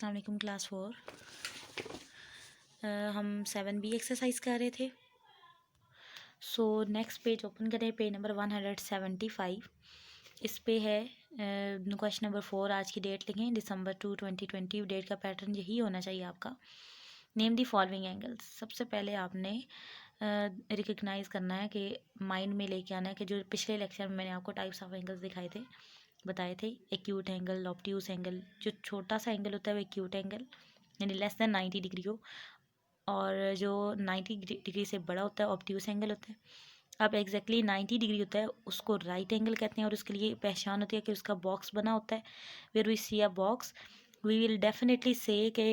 अस्सलाम वालेकुम क्लास 4। हम 7B एक्सरसाइज कर रहे थे। सो नेक्स्ट पेज ओपन करें, पेज नंबर 175। इस पे है क्वेश्चन नंबर 4। आज की डेट लिखें दिसंबर 2, 2020। डेट का पैटर्न यही होना चाहिए आपका। Name the following angles. सबसे पहले आपने रिकग्नाइज करना है कि माइंड में लेके आना है कि जो पिछले लेक्चर में मैंने आपको टाइप्स ऑफ एंगल्स दिखाए थे, बताए थे। Acute angle, obtuse angle. जो छोटा सा एंगल होता है वो एक्यूट एंगल यानी लेस देन 90 डिग्री हो, और जो 90 डिग्री से बड़ा होता है ऑब्ट्यूस एंगल होता है। अब एग्जैक्टली 90 डिग्री होता है उसको राइट एंगल कहते हैं, और उसके लिए पहचान होती है कि उसका बॉक्स बना होता है। Where we see a box we will definitely say कि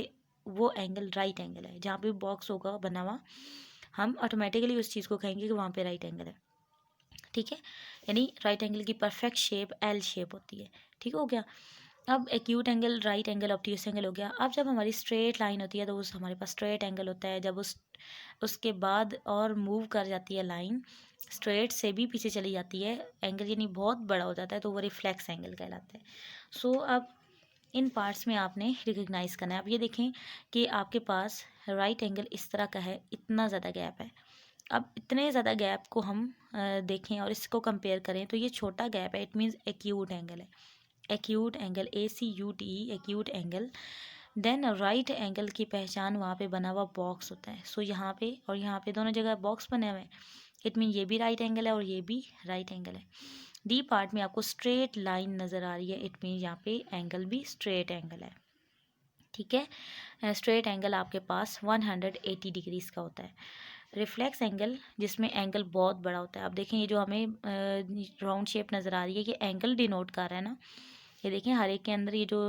वो एंगल राइट एंगल है। जहाँ पे बॉक्स होगा बना हुआ, हम ऑटोमेटिकली उस चीज़ को कहेंगे कि वहाँ पे राइट एंगल है। ठीक है, यानी राइट एंगल की परफेक्ट शेप एल शेप होती है। ठीक हो गया। अब acute angle, right angle, obtuse angle हो गया। अब जब हमारी स्ट्रेट लाइन होती है तो उस हमारे पास स्ट्रेट एंगल होता है। जब उसके बाद और मूव कर जाती है लाइन, स्ट्रेट से भी पीछे चली जाती है, एंगल यानी बहुत बड़ा हो जाता है, तो वो रिफ्लेक्स एंगल कहलाता है। सो अब इन पार्ट्स में आपने रिकग्नाइज करना है। अब ये देखें कि आपके पास राइट एंगल इस तरह का है, इतना ज़्यादा गैप है। अब इतने ज़्यादा गैप को हम देखें और इसको कंपेयर करें तो ये छोटा गैप है, इट मीन्स एक्यूट एंगल है। Acute angle, ACUT, acute angle. Then right angle की पहचान वहाँ पे बना हुआ बॉक्स होता है। सो यहाँ पे और यहाँ पे दोनों जगह बॉक्स बने हुए हैं, इट मीन ये भी राइट एंगल है और ये भी राइट एंगल है। डी पार्ट में आपको स्ट्रेट लाइन नज़र आ रही है, इट मीन यहाँ पे एंगल भी स्ट्रेट एंगल है। ठीक है, स्ट्रेट एंगल आपके पास 180 डिग्रीज का होता है। रिफ्लेक्स एंगल, जिसमें एंगल बहुत बड़ा होता है। अब देखें ये जो हमें राउंड शेप नज़र आ रही है, ये एंगल डिनोट कर रहा है ना। ये देखें हर एक के अंदर ये जो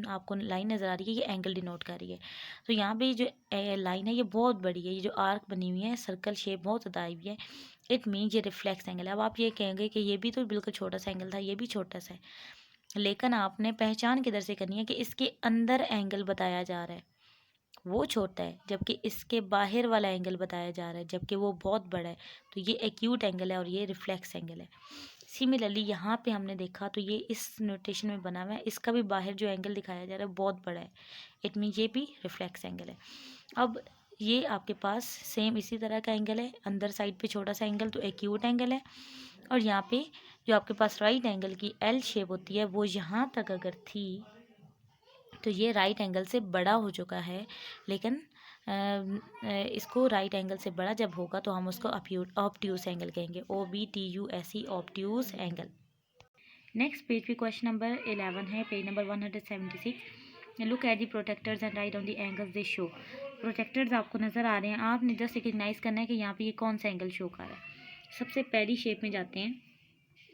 आपको लाइन नज़र आ रही है, ये एंगल डिनोट कर रही है। तो यहाँ पे जो लाइन है ये बहुत बड़ी है, ये जो आर्क बनी हुई है, सर्कल शेप बहुत ज़्यादा आई हुई है, इट मीन ये रिफ्लेक्स एंगल है। अब आप ये कहेंगे कि ये भी तो बिल्कुल छोटा सा एंगल था, ये भी छोटा सा है, लेकिन आपने पहचान किधर से करनी है कि इसके अंदर एंगल बताया जा रहा है वो छोटा है, जबकि इसके बाहर वाला एंगल बताया जा रहा है जबकि वो बहुत बड़ा है। तो ये एक्यूट एंगल है और ये रिफ्लेक्स एंगल है। सिमिलरली यहाँ पे हमने देखा तो ये इस नोटेशन में बना हुआ है, इसका भी बाहर जो एंगल दिखाया जा रहा है बहुत बड़ा है, इट मीन ये भी रिफ्लेक्स एंगल है। अब ये आपके पास सेम इसी तरह का एंगल है, अंदर साइड पे छोटा सा एंगल तो एक्यूट एंगल है, और यहाँ पे जो आपके पास राइट एंगल की एल शेप होती है वो यहाँ तक अगर थी तो ये राइट एंगल से बड़ा हो चुका है। लेकिन इसको राइट एंगल से बड़ा जब होगा तो हम उसको ऑब्ट्यूस एंगल कहेंगे, OBTUSE, obtuse angle. Next page पे क्वेश्चन नंबर 11 है, page number 176। Look at the protectors and right on the angles they show. Protectors आपको नज़र आ रहे हैं, आपने जस्ट रिकग्नाइज करना है कि यहाँ पे ये कौन सा एंगल शो कर रहा है। सबसे पहली शेप में जाते हैं,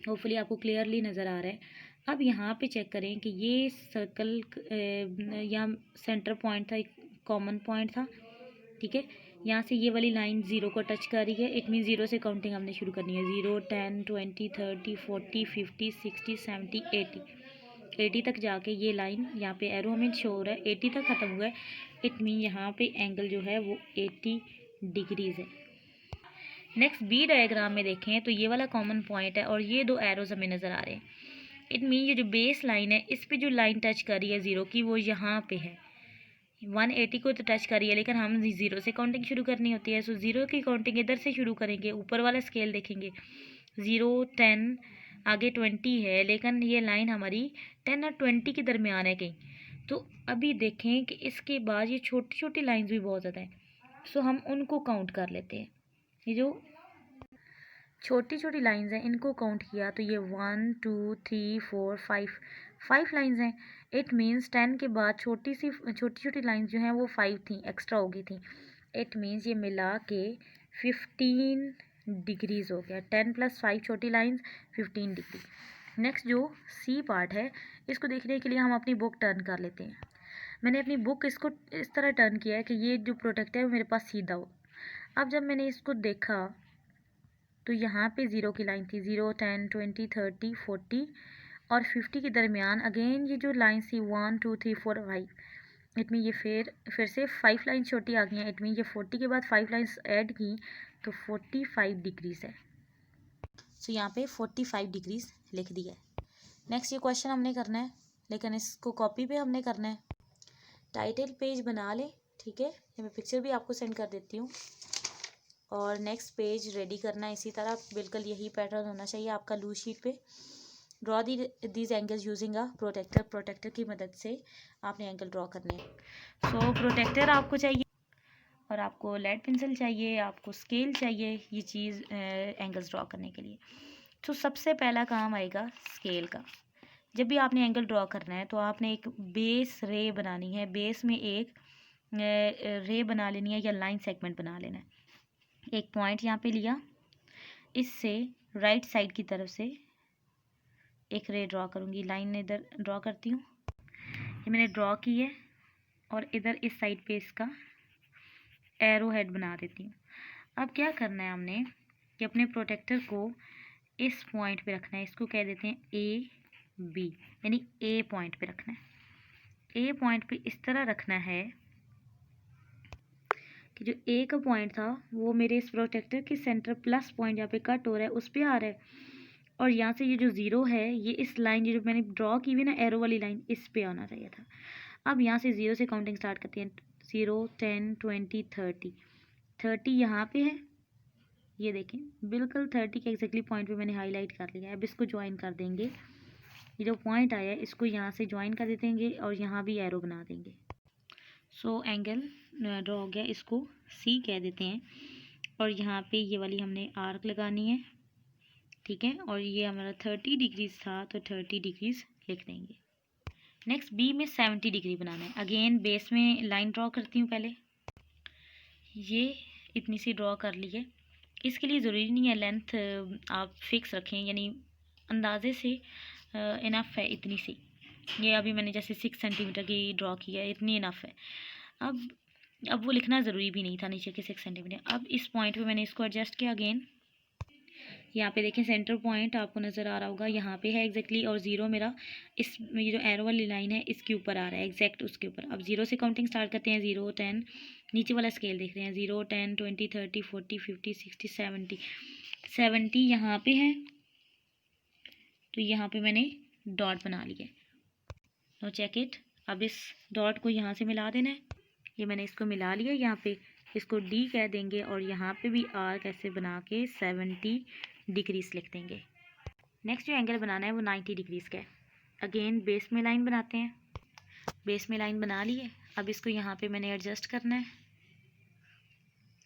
होपफुली आपको क्लियरली नज़र आ रहा है। अब यहाँ पे चेक करें कि ये सर्कल या सेंटर पॉइंट था, एक कॉमन पॉइंट था। ठीक है, यहाँ से ये वाली लाइन 0 को टच कर रही है, इट मीन 0 से काउंटिंग हमने शुरू करनी है। 0, 10, 20, 30, 40, 50, 60, 70, 80 तक जाके ये लाइन यहाँ पे एरो हमें शो हो रहा है 80 तक ख़त्म हुआ है, इट मीन यहाँ पे एंगल जो है वो 80 डिग्रीज है। नेक्स्ट बी डायग्राम में देखें तो ये वाला कॉमन पॉइंट है और ये दो एरोज हमें नज़र आ रहे हैं, इट मीन ये जो बेस लाइन है इस पे जो लाइन टच कर रही है 0 की वो यहाँ पे है। 180 को तो टच करिए, लेकिन हम 0 से काउंटिंग शुरू करनी होती है। सो 0 की काउंटिंग इधर से शुरू करेंगे, ऊपर वाला स्केल देखेंगे, 0, 10, आगे 20 है, लेकिन ये लाइन हमारी 10 और 20 के दरमियान है कहीं। तो अभी देखें कि इसके बाद ये छोटी छोटी लाइन्स भी बहुत ज़्यादा हैं, सो हम उनको काउंट कर लेते हैं। ये जो छोटी छोटी लाइंस हैं इनको काउंट किया तो ये 1, 2, 3, 4, 5 लाइंस हैं। इट मीन्स 10 के बाद छोटी छोटी लाइंस जो हैं वो 5 थी, एक्स्ट्रा हो गई थी। इट मीन्स ये मिला के 15 डिग्रीज हो गया। 10 + 5 छोटी लाइंस 15 डिग्री। नेक्स्ट जो सी पार्ट है इसको देखने के लिए हम अपनी बुक टर्न कर लेते हैं। मैंने अपनी बुक इसको इस तरह टर्न किया है कि ये जो प्रोटेक्टर है वो मेरे पास सीधा हो। अब जब मैंने इसको देखा तो यहाँ पे 0 की लाइन थी, 0, 10, 20, 30, 40 और 50 के दरमियान अगेन ये जो लाइन थी 1, 2, 3, 4, 5, इट मीन ये फिर से 5 लाइन छोटी आ गई हैं, इट मीन ये 40 के बाद 5 लाइन्स ऐड की तो 45 डिग्रीज है। सो यहाँ पे 45 डिग्रीज लिख दिया है। नेक्स्ट ये क्वेश्चन हमने करना है, लेकिन इसको कॉपी पे हमने करना है। टाइटल पेज बना लें, ठीक है। मैं पिक्चर भी आपको सेंड कर देती हूँ। और नेक्स्ट पेज रेडी करना है इसी तरह, बिल्कुल यही पैटर्न होना चाहिए आपका लूज शीट पे। Draw these angles using a protractor. Protractor की मदद से आपने एंगल ड्रॉ करने हैं। सो प्रोटेक्टर आपको चाहिए और आपको लेड पेंसिल चाहिए, आपको स्केल चाहिए ये चीज़ एंगल्स ड्रॉ करने के लिए। तो सबसे पहला काम आएगा स्केल का। जब भी आपने एंगल ड्रॉ करना है तो आपने एक बेस रे बनानी है, बेस में एक रे बना लेनी है या लाइन सेगमेंट बना लेना है। एक पॉइंट यहाँ पे लिया, इससे राइट साइड की तरफ से एक रे ड्रॉ करूँगी। लाइन इधर ड्रॉ करती हूँ, ये मैंने ड्रॉ की है, और इधर इस साइड पे इसका एरो हेड बना देती हूँ। अब क्या करना है हमने कि अपने प्रोटेक्टर को इस पॉइंट पे रखना है, इसको कह देते हैं ए बी, यानी ए पॉइंट पे रखना है। ए पॉइंट पे इस तरह रखना है कि जो ए का पॉइंट था वो मेरे इस प्रोटेक्टर के सेंटर प्लस पॉइंट यहाँ पे कट हो रहा है उस पर आ रहा है, और यहाँ से ये जो ज़ीरो है ये इस लाइन जो मैंने ड्रॉ की हुई ना एरो वाली लाइन, इस पे आना चाहिए था। अब यहाँ से ज़ीरो से काउंटिंग स्टार्ट करते हैं। 0 10 20 30 30 यहाँ पे है, ये देखें बिल्कुल 30 के एग्जैक्टली पॉइंट पे मैंने हाईलाइट कर लिया है। अब इसको ज्वाइन कर देंगे, ये जो पॉइंट आया है इसको यहाँ से ज्वाइन कर देंगे और यहाँ भी एरो बना देंगे। सो एंगल ड्रॉ हो गया, इसको सी कह देते हैं, और यहाँ पे ये वाली हमने आर्क लगानी है, ठीक है। और ये हमारा 30 डिग्रीज था तो 30 डिग्रीज लिख देंगे। नेक्स्ट बी में 70 डिग्री बनाना है। अगेन बेस में लाइन ड्रॉ करती हूँ पहले, ये इतनी सी ड्रॉ कर ली है। इसके लिए ज़रूरी नहीं है लेंथ आप फिक्स रखें, यानी अंदाजे से इनफ है इतनी सी। ये अभी मैंने जैसे 6 सेंटीमीटर की ड्रॉ की है, इतनी इनफ है। अब वो लिखना ज़रूरी भी नहीं था नीचे के 6 सेंटीमीटर। अब इस पॉइंट पे मैंने इसको एडजस्ट किया। अगेन यहाँ पे देखें सेंटर पॉइंट आपको नज़र आ रहा होगा, यहाँ पे है एग्जैक्टली, और ज़ीरो मेरा इस ये जो एरो वाली लाइन है इसके ऊपर आ रहा है, एग्जैक्ट उसके ऊपर। अब ज़ीरो से काउंटिंग स्टार्ट करते हैं। 0 10, नीचे वाला स्केल देख रहे हैं, 0 10 20 30 40 50 60 70 70 यहाँ पे है, तो यहाँ पे मैंने डॉट बना लिया। Now check it. अब इस डॉट को यहाँ से मिला देना है, ये मैंने इसको मिला लिया यहाँ पे, इसको डी कह देंगे, और यहाँ पे भी आर्क ऐसे बना के 70 डिग्रीज लिख देंगे। नेक्स्ट जो एंगल बनाना है वो 90 डिग्रीज़ का है। अगेन बेस में लाइन बनाते हैं, बेस में लाइन बना ली है। अब इसको यहाँ पे मैंने एडजस्ट करना है,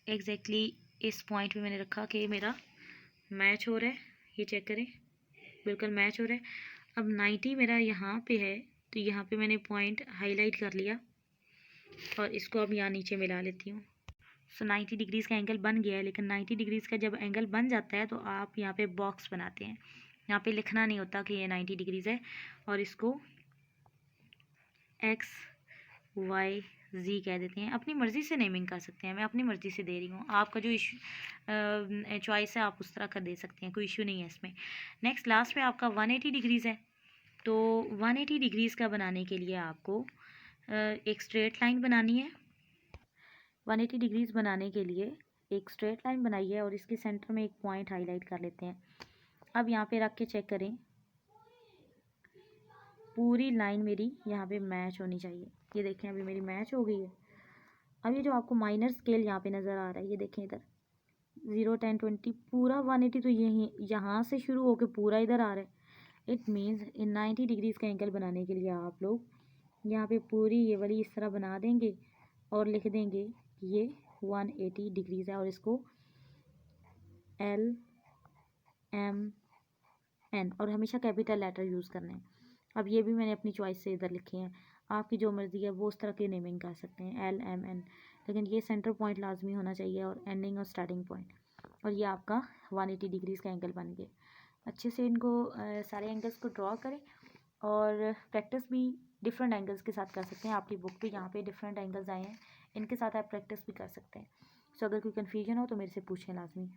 एग्जैक्टली इस पॉइंट पे मैंने रखा कि मेरा मैच हो रहा है, ये चेक करें बिल्कुल मैच हो रहा है। अब 90 मेरा यहाँ पे है, तो यहाँ पे मैंने पॉइंट हाईलाइट कर लिया, और इसको अब यहाँ नीचे मिला लेती हूँ। सो 90 डिग्रीज़ का एंगल बन गया है। लेकिन 90 डिग्रीज़ का जब एंगल बन जाता है तो आप यहाँ पे बॉक्स बनाते हैं, यहाँ पे लिखना नहीं होता कि ये 90 डिग्रीज़ है, और इसको एक्स वाई जी कह देते हैं। अपनी मर्ज़ी से नेमिंग कर सकते हैं, मैं अपनी मर्ज़ी से दे रही हूँ, आपका जो चॉइस है आप उस तरह का दे सकते हैं, कोई इशू नहीं है इसमें। नेक्स्ट लास्ट में आपका 180 डिग्रीज़ है, तो 180 डिग्रीज़ का बनाने के लिए आपको एक स्ट्रेट लाइन बनानी है। 180 डिग्रीज़ बनाने के लिए एक स्ट्रेट लाइन बनाई है, और इसके सेंटर में एक पॉइंट हाईलाइट कर लेते हैं। अब यहाँ पे रख के चेक करें, पूरी लाइन मेरी यहाँ पे मैच होनी चाहिए। ये देखें अभी मेरी मैच हो गई है। अब ये जो आपको माइनर स्केल यहाँ पे नज़र आ रहा है, ये देखें इधर 0 10 20 पूरा 180 तो यही यहाँ से शुरू होकर पूरा इधर आ रहा है। इट मीन्स इन 90 डिग्रीज़ का एंगल बनाने के लिए आप लोग यहाँ पे पूरी ये वाली इस तरह बना देंगे और लिख देंगे कि ये 180 डिग्रीज़ है, और इसको L M N और हमेशा कैपिटल लेटर यूज़ करना है। अब ये भी मैंने अपनी चॉइस से इधर लिखे हैं, आपकी जो मर्ज़ी है वो उस तरह की नेमिंग कर सकते हैं L M N, लेकिन ये सेंटर पॉइंट लाजमी होना चाहिए, और एंडिंग और स्टार्टिंग पॉइंट, और ये आपका 180 डिग्रीज़ का एंगल बन गया। अच्छे से इनको सारे एंगल्स को ड्रॉ करें, और प्रैक्टिस भी डिफरेंट एंगल्स के साथ कर सकते हैं। आपकी बुक पे यहाँ पे डिफरेंट एंगल्स आए हैं, इनके साथ आप प्रैक्टिस भी कर सकते हैं। सो अगर कोई कन्फ्यूजन हो तो मेरे से पूछें लाजमी।